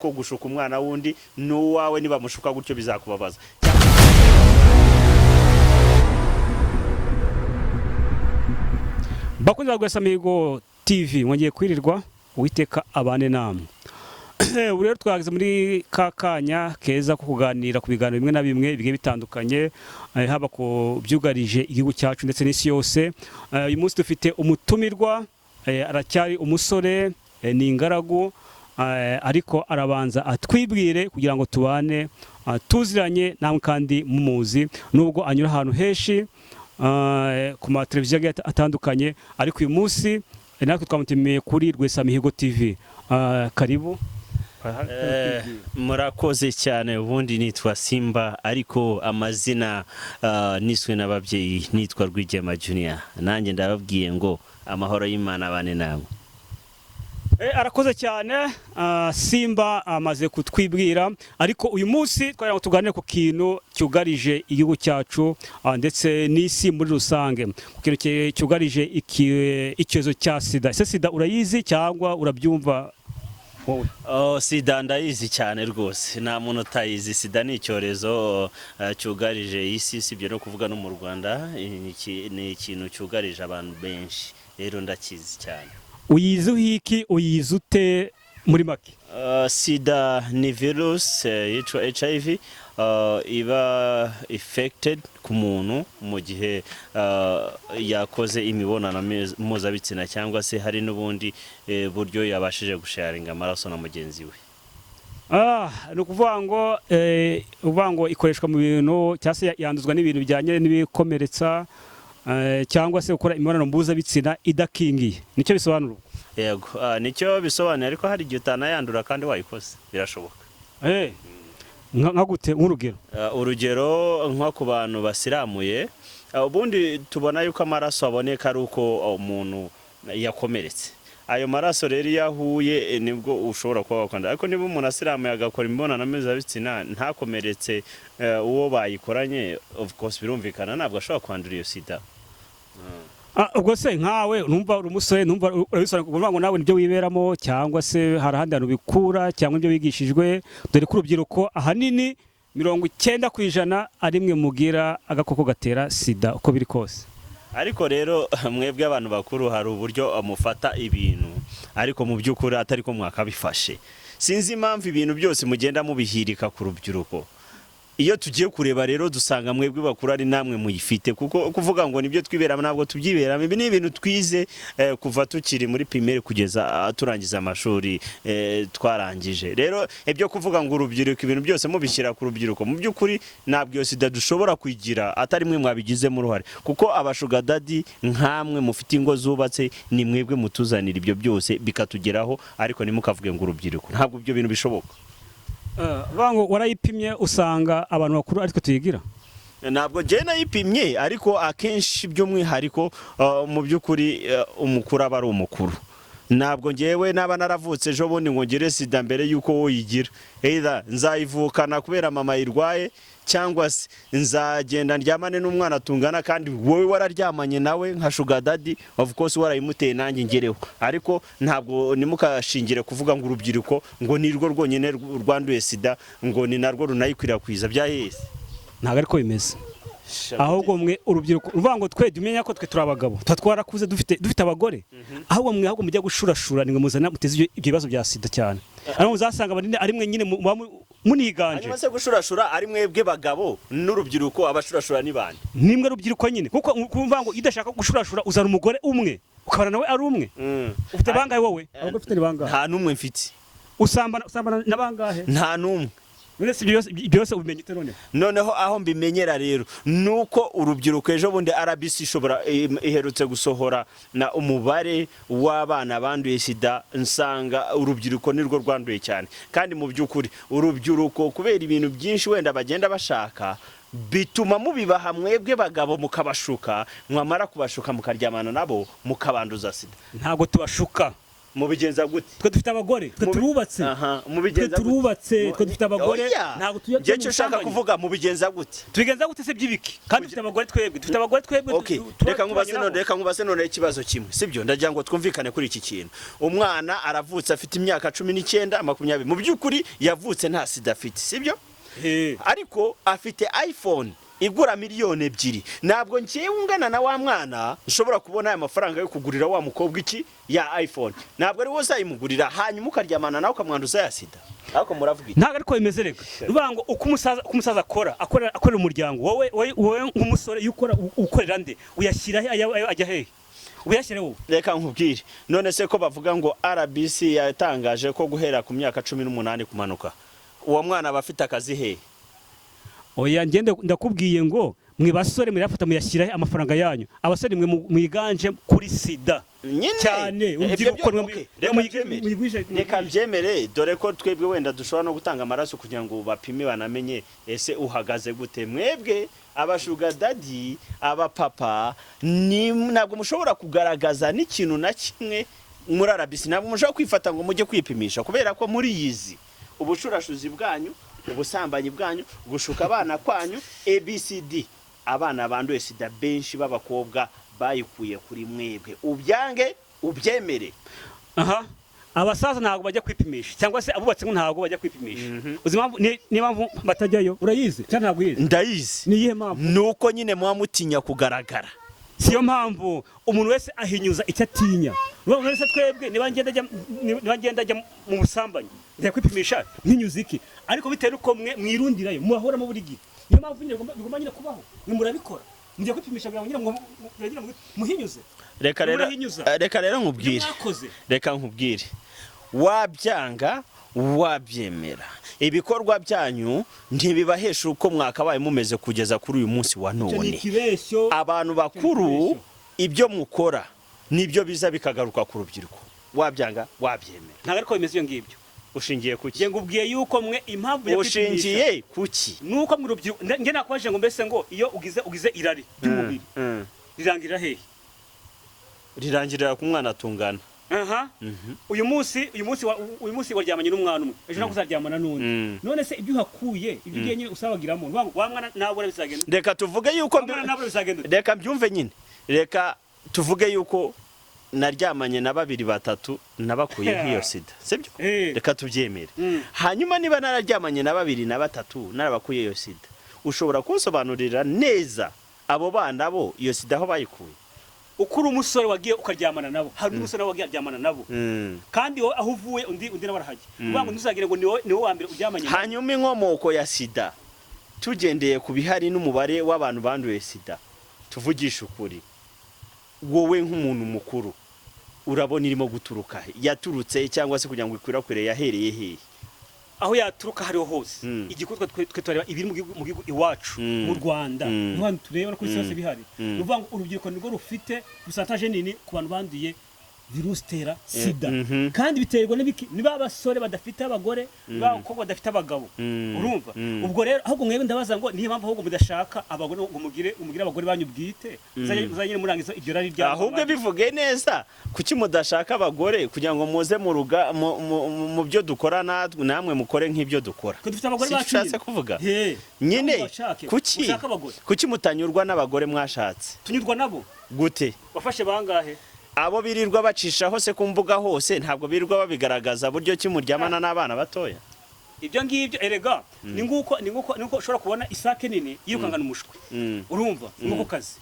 ko gushuka umwana wundi n'uwawe niba mushuka gutyo bizakubabaza. Bakunze Rwesamihigo TV mwongeye kwirirwa Uwiteka abane namwe. Ubu rero twageze muri kakanya keza ko kuganira ku biganiro bimwe na bimwe bigiye bitandukanye haba ku byugarije igihugu cyacu ndetse n'isi yose. Uyu munsi dufite umutumirwa aracyari umusore ni ingaragu ariko arabanza atwibwire kugira ngo tubane tuziranye namwe kandi mumuzi nubwo anyura ahantu henshi ku ma televiziyo atandukanye ariko uyu munsi natwe twamutumiye kuri Rwesamihigo TV. Karibu. Murakoze cyane. Ubundi nitwa Simba ariko amazina niswe n'ababyeyi nitwa Rwigema Junior. Nanjye ndababwiye ngo amahoro y'Imana abane namwe. Arakoze cyane Simba amaze kutwibwira ariko uyu munsi twari ngo tuganire ku kintu cyugarije igihugu cyacu ndetse n'isi muri rusange ku kintu cyugarije icyorezo cya SIDA. SIDA urayizi cyangwa urabyumva? SIDA ndayizi cyane rwose, nta muntu utayizi. SIDA ni icyorezo cyugarije isi, sibyo no kuvuga no mu Rwanda. Ni ikintu cyugarije abantu benshi, rero ndakizi cyane. Uyizi uhiki, uyizi ute muri make? SIDA ni virus yitwa HIV iba affected ku muntu mu gihe yakoze imibonano mpuzabitsina cyangwa se hari n'ubundi buryo yabashije gusharinga amaraso na mugenzi we. Ni ukuvuga ngo ikoreshwa mu bintu cyangwa se yanduzwa n'ibintu bijyanye n'ibikomeretsa cyangwa se gukora imibonano mpuzabitsina idakingiye. Nicyo bisobanura? Yego, nicyo bisobanura ariko hari igihe utanayandura kandi wayikoze birashoboka. Nka gute nk'urugero? Urugero nko ku bantu basiramuye, ubundi tubona yuko amaraso aboneka ari uko umuntu yakomeretse. Ayo maraso rero yahuye nibwo ushobora kuba wakanda. Ariko niba umuntu asiramuye agakora imibonano mpuzabitsina ntakomeretse uwo bayikoranye, of course birumvikana ntabwo ashobora kwandura iyo SIDA. Ubwo se nkawe numva umusore numva urabisobanura ngo nawe nibyo wiberamo cyangwa se hari ahandi hantu bikura cyangwa ibyo bigishijwe, dore ko urubyiruko ahanini 90% ari mwe mugira agakoko gatera SIDA uko biri kose. Ariko rero mwebwe abantu bakuru hari uburyo amufata ibintu ariko mu by'ukuri atari ko mwakabifashe. Sinzi impamvu ibintu byose mugenda mubihirika ku rubyiruko. Iyo tugiye kureba rero dusanga mwebwe bakuru ari namwe muyifite, kuko kuvuga ngo nibyo twiberamo ntabwo tubyiberamo. Ibi ni ibintu twize kuva tukiri muri primaire kugeza turangiza amashuri twarangije. Rero ibyo kuvuga ngo urubyiruko ibintu byose mubishyira ku rubyiruko, mu by'ukuri ntabwo iyo SIDA dushobora kwigira atari mwe mwabigizemo uruhare, kuko abashuga daddy nkamwe mufite ingo zubatse ni mwebwe mutuzanira ibyo byose bikatugeraho, ariko nimukavuge ngo urubyiruko. Ntabwo ibyo bintu bishoboka. Bango warayipimye usanga abantu bakuru ariko tuyigira? Ntabwo je nayipimye ariko akenshi by'umwihariko mu by'ukuri umukuru aba ari umukuru. Ntabwo ngewe naba naravutse ejo bundi ngo ngire SIDA mbere yuko wo yigira. Either nzayivukana kubera mama yirwaye cyangwa se nzagenda ndyamane n'umwana tungana kandi wowe wararyamanye nawe nka sugar daddy, of course warayimuteye nanjye ngereho. Ariko ntabwo nimukashingire kuvuga ngo urubyiruko ngo nirwo rwonyene rwanduye SIDA ngo ni narwo runayikwirakwiza bya yese. Ntabwo ariko bimeze. Ahubwo mwe urubyiruko uvuga ngo twe dumenya ko twe turabagabo twarakuze dufite abagore, ahubwo mwe ahubwo mujya gushurashura ni ngo muzana muteze ibyo bibazo bya SIDA cyane. Ariko uzasanga ari mwe nyine muniganje. Hanyuma se gushurashura ari mwebwe bagabo n'urubyiruko, abashurashura ni bande? Nimwe rubyiruko nyine, kuko kumva ngo idashaka gushurashura uzana umugore umwe ukabana nawe ari umwe. Ufite bangahe wowe? Ahubwo ufite bangahe? Nta numwe mfite. Usambana na bangahe? Nta numwe. Byose ubimenye none. Noneho aho mbimenyera rero nuko urubyiruko ejo bundi RBC ishobora iherutse gusohora na umubare w'abana banduye SIDA, nsanga urubyiruko nirwo rwanduye cyane. Kandi mu by'ukuri urubyiruko kubera ibintu byinshi wenda bagenda bashaka bituma mubibaha mwebwe bagabo mukabashuka, mwamara kubashuka mukaryamana nabo mukabanduza SIDA. Ntago tubashuka. mubigenza gute twe dufite abagore twe turubatse mubigenza twe turubatse twe dufite abagore ntabwo tuye cyo ushaka kuvuga mubigenza gute tubigenza gute se by'ibiki kandi dufite abagore twebwe okay reka nkubase none ikibazo kimwe sibyo ndagira ngo twumvikane kuri iki kintu umwana aravutse afite imyaka 19 20 mu byukuri yavutse nta sida afite sibyo ariko afite iPhone igura miliyoni 2 ntabwo ngiye ungana na wa mwana nshobora kubona aya mafaranga yo kugurira wa mukobwa iki ya iPhone ntabwo ari wose ayimugurira hanyuma ukaryamana nawe ukamwanduza ya sida ariko muravuga iki ntabwo ariko bimeze rega rubango uko umusaza akorera umuryango wowe nk'umusore ukorera nde uyashyira ajya hehe uyashyire wowe reka nkubwire none se ko bavuga ngo RBC yatangaje ko guhera ku myaka 18 kumanuka uwo mwana abafite akazi hehe oya ngende ndakubwiye ngo mwe basore murafata muyashyira amafaranga yanyu abasore mwe mwiganje kuri sida cyane reka byemere dore ko twebwe wenda dushobora no gutanga amaraso kugira ngo bapime banamenye ese uhagaze gute mwebwe abashuga daddy abapapa ntabwo mushobora kugaragaza n'ikintu na kimwe muri RBC ntabwo mushobora kwifata ngo mujye kwipimisha kubera ko muri yizi ubushurashuzi bwanyu ubusambanyi bwanyu gushuka abana kwanyu ABCD abana banduye sida benshi b'abakobwa bayikuye kuri mwebwe ubyange ubyemere abasaza ntabwo bajya kwipimisha cyangwa se abubatse ntabwo bajya kwipimisha uzima niba batajyayo urayizi cyangwa ntabwo yize ndayizi niyihe mpamvu nuko nyine muba mutinya kugaragara siyo mpamvu umuntu wese ahinyuza icyo atinya wese twebwe niba ngenda ajya mu busambanyi njya kwipimisha nkinyuza iki ariko bitewe nuko mwirundirayo muhoramo buri gihe niyo mpamvu bigomba nyine kubaho murabikora njya kwipimisha kugira ngo muhinyuze reka rero nkubwire wabyanga wabyemera ibikorwa byanyu ntibibahesha uko mwakabaye mumeze kugeza kuri uyu munsi wa none abantu bakuru ibyo mukora nibyo biza bikagaruka ku rubyiruko wabyanga wabyemera ntabwo ariko bimeze iyo ngibyo ushingiye kuki ngubwiye yuko mwe impamvu ushingiye kuki nuko mu rubyiruko nge nakwaje ngo mbese ngo iyo ugize irari ry'umubiri rirangira hehe rirangirira ku mwana atungana uyu munsi waryamanye n'umwana umwe ejo nako uzaryamana n'undi none se ibyo uhakuye ibyo ugiye nyine usabagiramo wa mwana ntabwo bizagenda reka tuvuge yuko reka mbyumve nyine reka tuvuge yuko naryamanye na 2 3 nabakuye nk'iyo sida sibyo reka tubyemere hanyuma niba nararyamanye na 2 na 3 narabakuye iyo sida ushobora kunsobanurira neza abo bana bo iyo sida aho bayikuye ukuri umusore wagiye ukaryamana nabo hari umusore wagiye aryamana nabo kandi aho uvuye undi nabarahajye ubango ntuzagire ngo niwo wa mbere uryamanye hanyuma inkomoko ya sida tugendeye ku bihari n'umubare w'abantu banduye sida tuvugisha ukuri wowe nk'umuntu mukuru urabona irimo guturuka yaturutse cyangwa se kugira ngo ikwirakwire yahereye hehe aho yaturuka hariho hose igikorwa twe tureba ibiri mu gihugu iwacu mu Rwanda niho tureba ko cyose bihari uvuga ngo urubyiruko nirwo rufite percentage nini ku bantu banduye virusi itera sida kandi biterwa niba abasore badafite abagore n'abakobwa badafite abagabo urumva ubwo rero ahubwo mwebwe ndabaza ngo niyo mpamvu ahubwo mudashaka abagore ngo mugire abagore banyu bwite uzanye murangiza ibyo rari rya ahubwo bivuge neza kuki mudashaka abagore kugira ngo muze mu byo dukora namwe mukore nk'ibyo dukora dufite abagore bacu kuvuga nyine kuki mutanyurwa n'abagore mwashatse tunyurwa nabo gute bafashe bangahe abo birirwa bacisha hose ku mbuga hose ntabwo birirwa babigaragaza buryo kimuryamana n'abana batoya ibyo ngibyo erega ni nguko ushobora kubona isake nini yirukangana umushwe urumva nguko kazi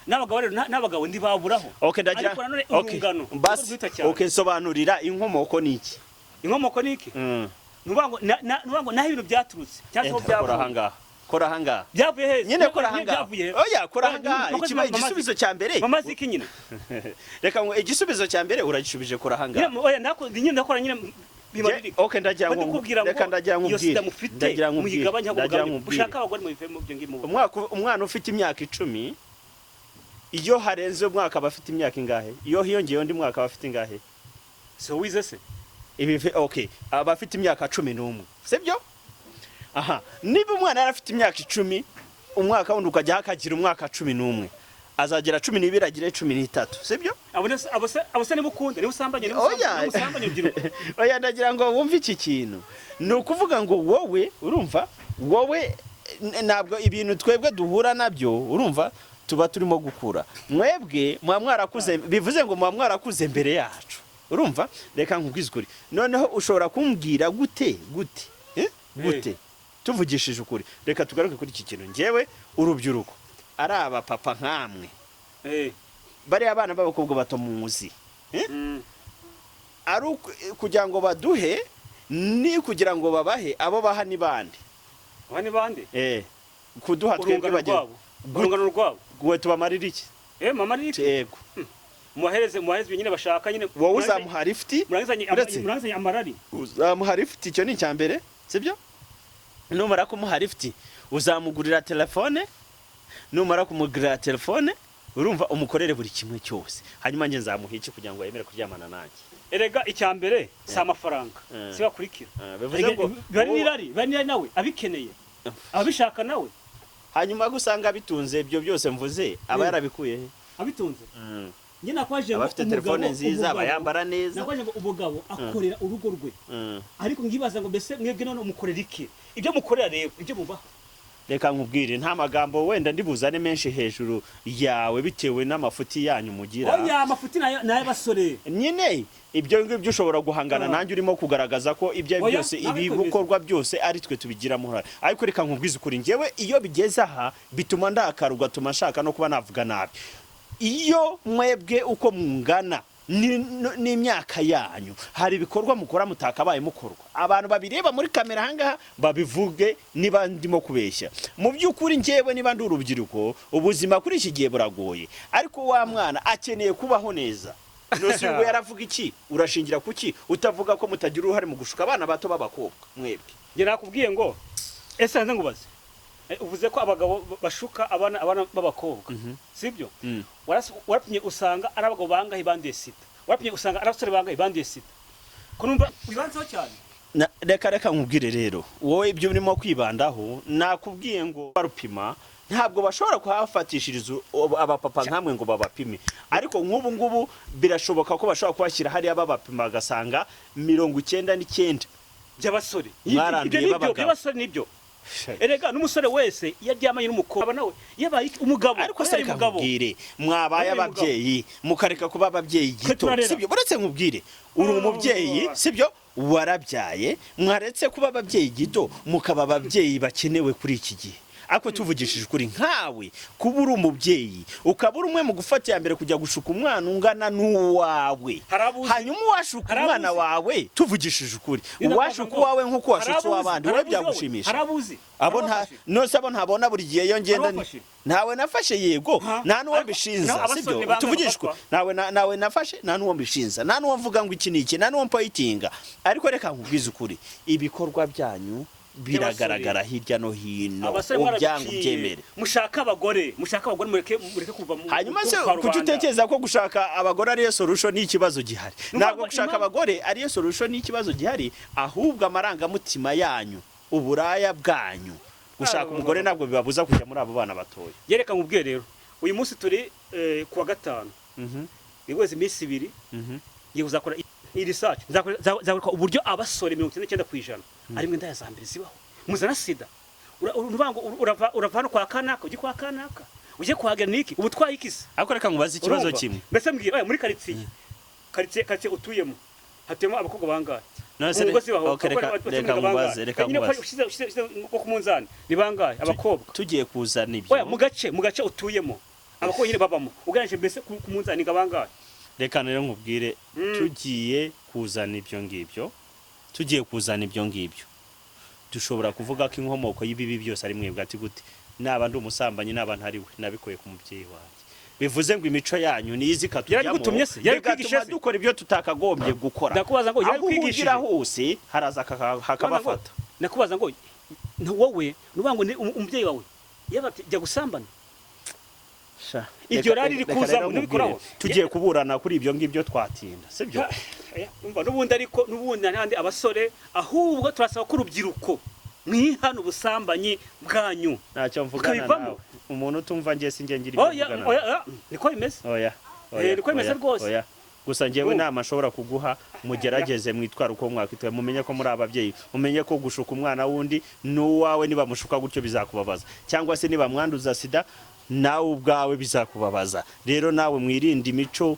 n'abagabo ndibaburaho ariko nanone urungano basi sobanurira inkomoko niki nubango naho ibintu byaturutse cyangwa byavuye kora hanga byavuye heze nyine kora hanga oya kora hanga igisubizo cya mbere mamazi iki nyine reka ngo igisubizo cya mbere uragishubije kora hanga oya ndakora nyine okay ndagira ngo reka ndagira ngo ushaka abagore mu bivemo byo ngimo umwana ufite imyaka 10 iyo harenze umwaka bafite imyaka ingahe iyo hiyongeye undi mwaka bafite ingahe so wize se ibi okay abafite imyaka 11 sibyo aha niba umwana yarafite imyaka 10 umwaka wundi ukajya hakagira umwaka 11 azagera 12 agire 13 sibyo abose nimukunde ni usambanye urubyiruko. Oya ndagira ngo wumve iki kintu ni ukuvuga ngo wowe urumva wowe ntabwo ibintu twebwe duhura nabyo urumva tuba turimo gukura mwebwe mwarakuze bivuze ngo mwarakuze mbere yacu urumva reka nkubwize ukuri noneho ushobora kumbwira gute tuvugishije ukuri reka tugaruke kuri iki kintu ngewe urubyiruko ari aba papa nkamwe bari abana b'abakobwa bato muzi ari kugira ngo baduhe ni kugira ngo babahe abo baha ni bande kuduha twebwe bagiye urungano rwabo gwe tubamarira iki mama ni yego muhereze nyine bashaka nyine wowe uzamuha lift muranzanye amarari uzamuha lift icyo ni cyambere sibyo numara kumuha lift uzamugurira telefone numara kumugurira telefone urumva umukorere buri kimwe cyose hanyuma nge nzamuha iki kugira ngo yemere kuryamana nanjye erega icyambere si amafaranga siba kurikira bivuze ngo bari nawe abikeneye abishaka nawe hanyuma gusanga bitunze ibyo byose mvuze aba yarabikuye abitunze njye nakwaje ngo afite telefone nziza abayambara neza nakwaje ngo umugabo akorera urugo rwe ariko ngibaza ngo mbese mwebwe none umukorera iki ibyo mukorera rero ibyo mubaho reka nkubwire nta magambo wenda ndibuzane menshi hejuru yawe bitewe n'amafuti yanyu mugira oya amafuti nayo basore nyine ibyo ngibyo ushobora guhangana nanjye urimo kugaragaza ko ibyo byose ibi gukorwa byose ari twe tubigiramo uruhare ariko reka nkubwize ukuri ngewe iyo bigeze aha bituma ndakara ugatuma nshaka no kuba navuga nabi iyo mwebwe uko mungana n'imyaka yanyu hari ibikorwa mukora mutakabaye mukorwa abantu babireba muri kamera ahangaha babivuge niba ndimo kubeshya mu by'ukuri ngewe niba ndi urubyiruko ubuzima kuri iki gihe buragoye ariko wa mwana akeneye kubaho neza nose ubwo yaravuga iki urashingira kuki utavuga ko mutagira uruhare mu gushuka abana bato b'abakobwa mwebwe nge nakubwiye ngo ese nze ngubaze uvuze ko abagabo bashuka abana b'abakobwa sibyo warapimye usanga ari abagabo bangahe banduye SIDA warapimye usanga ari abasore bangahe banduye SIDA kunumva wibanzeho cyane reka nkubwire rero wowe ibyo urimo kwibandaho nakubwiye ngo barupima ntabwo bashobora kuhafatishiriza abapapa nkamwe ngo babapime ariko nk'ubu ngubu birashoboka ko bashobora kubashyira hariya babapima bagasanga 99 by'abasore mwaranduye by'abasore nibyo erega n'umusore wese yaryamanye n'umukobwa nawe yabaye umugabo ariko se reka nkubwire mwabaye ababyeyi mukareka kuba ababyeyi gito sibyo buretse nkubwire uri umubyeyi sibyo warabyaye mwaretse kuba ababyeyi gito mukaba ababyeyi bakenewe kuri iki gihe ako tuvugishije kuri nkawe kuba uri umubyeyi ukabura umwe mu gufata ya mbere kujya gushuka umwana ungana n'uwawe hanyuma uwashuka umwana wawe tuvugishije ukuri uwashuka uwawe nk'uko washutse uw'abandi wowe byagushimisha abo ntabona buri gihe iyo ngenda ntawe nafashe yego nta n'uwo mbishinza sibyo tuvugishije ukuri nawe nafashe nta n'uwo mbishinza nta n'uwo mvuga ngo iki ni iki nta n'uwo mpoyitinga ariko reka nkubwize ukuri ibikorwa byanyu biragaragara hirya no hino ubyangu byemere mushaka abagore mureke kuva mu hanyuma se kuki utekereza ko gushaka abagore ariyo solution ni ikibazo gihari ntabwo gushaka abagore ariyo solution ni ikibazo gihari ahubwo amarangamutima yanyu uburaya bwanyu gushaka umugore ntabwo bibabuza kujya muri abo bana batoya yereka nkubwiye rero uyu munsi turi kuwa gatanu niweze iminsi 2 ngiye kuzakora research nzakora uburyo abasore 99% ari mwe ndaya za mbere zibaho muzana SIDA urava no kwa kanaka ujye kwa kanaka ujye kuhagera niki ubu twayikise ariko reka nkubaze ikibazo kimwe mbese mbwira muri quartier utuyemo hatemo abakobwa bangahe reka nkubaze ko kumunzani ni bangahe abakobwa tugiye kuzana ibyo mu gace utuyemo abakobwa nyine babamo uganije mbese kumunzani ngabangahe reka rero nkubwire tugiye kuzana ibyo ngibyo dushobora kuvuga ko inkomoko y'ibibi byose ari mwebwe ati gute naba ndi umusambanyi naba ntari we nabikoye ku mubyeyi wanjye bivuze ngo imico yanyu niyizi katujyamo bigatuma dukora ibyo tutakagombye gukora ndakubaza ngo aho ugira hose haraza hakabafata nakubaza ngo wowe nubango umubyeyi wawe yabajya gusambana iryo rari rikuza nibikoraho tugiye kuburana kuri ibyo ngibyo twatinda sibyo umva nubundi n'andi abasore ahubwo turasaba ko urubyiruko mwihana ubusambanyi bwanyu ntacyo mvugana nawe umuntu utumva ngiye sinjye ngira ibyo kuvugana. oya niko bimeze. Oya. Niko bimeze rwose. Oya. Gusa ngewe inama ashobora kuguha mugerageze mwitwara uko mwakwitwaye, mumenye ko muri ababyeyi, mumenye ko gushuka umwana wundi n'uwawe niba mushuka gutyo bizakubabaza, cyangwa se niba mwanduza sida nawe ubwawe bizakubabaza. Rero nawe mwirinde imico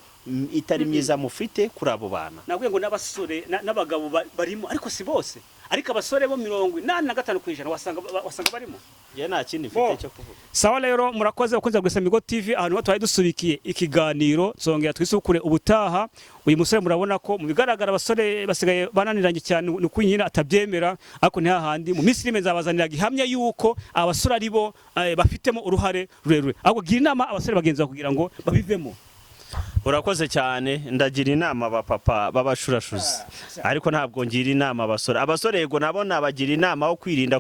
itari myiza mufite kuri abo bana. Nabwiye ngo n'abasore n'abagabo barimo, ariko si bose, ariko abasore bo 85% wasanga barimo. Je nta kindi mfite cyo kuvuga. Sawa rero murakoze ukunze gusa Migo TV, ahantu twari dusubikiye ikiganiro, zongera twisukure ubutaha. Uyu musore murabona ko mu bigaragara abasore basigaye bananiranye cyane, nuko nyine atabyemera, ariko nta handi mu minsi rimwe nzabazanira gihamya yuko abasore ari bo bafitemo uruhare rurerure. Ahubwo gira inama abasore bagenza kugira ngo babivemo. Urakoze cyane, ndagira inama abapapa b'abashurashuzi, ariko ntabwo ngira inama abasore. Abasore yego nabo nabagira inama yo kwirinda